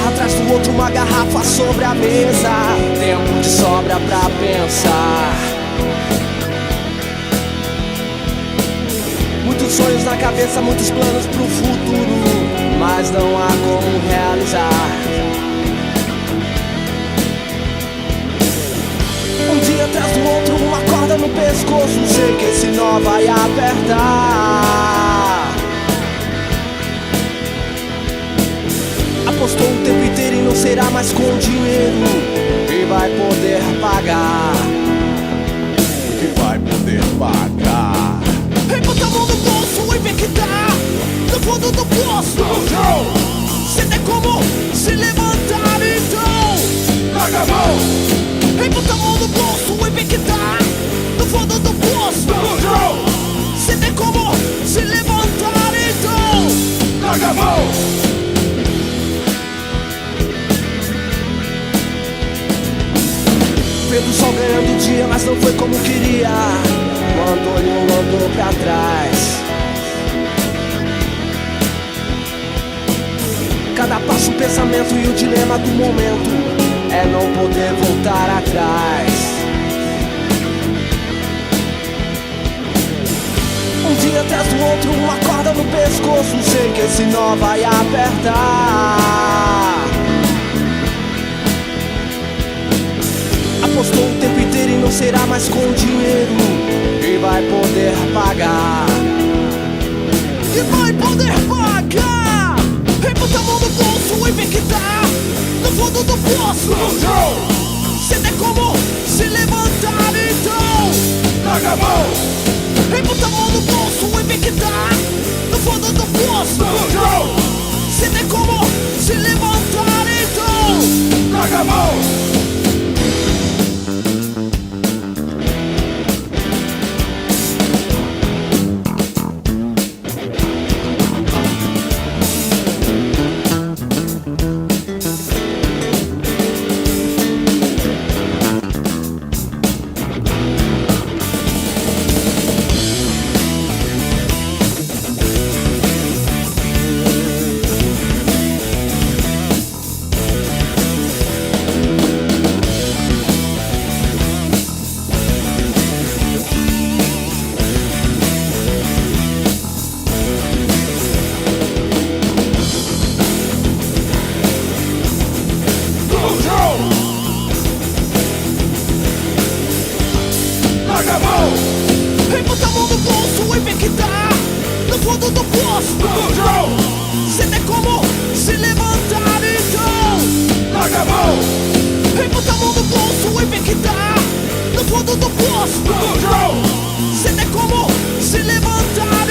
Atrás do outro, uma garrafa sobre a mesa. Tempo de sobra pra pensar. Muitos sonhos na cabeça, muitos planos pro futuro, mas não há como realizar. Um dia atrás do outro, uma corda no pescoço. Sei que esse nó vai apertar. Apostou o tempo inteiro e não será mais com dinheiro que vai poder pagar. Que vai poder pagar. Ei, bota a mão no bolso e vê que tá no fundo do poço. Se tem como se levantar, então Larga a mão. ei, bota a mão no bolso e vê que tá no fundo do poço. Se tem como se levantar, então Larga a mão. Vendo o sol ganhando o dia, mas não foi como queria. Mandou e não andou pra trás. Cada passo um pensamento e o dilema do momento é não poder voltar atrás. Um dia atrás do outro, uma corda no pescoço. Sei que esse nó vai apertar. Apostou o tempo inteiro e não será mais com dinheiro que vai poder pagar. Que vai poder pagar. Ei, bota a mão no bolso e vê que tá no fundo do poço. Se tem como se levantar, então Larga a mão. ei, bota a mão no bolso e vê que tá no fundo do poço. Se tem como se levantar, então Larga a mão. Larga a mão. ei, bota a mão no bolso e vê que tá no fundo do poço. Se tem como se levantar, então Larga a mão. ei, bota a mão no bolso e vê que tá no fundo do poço. Se tem como se levantar,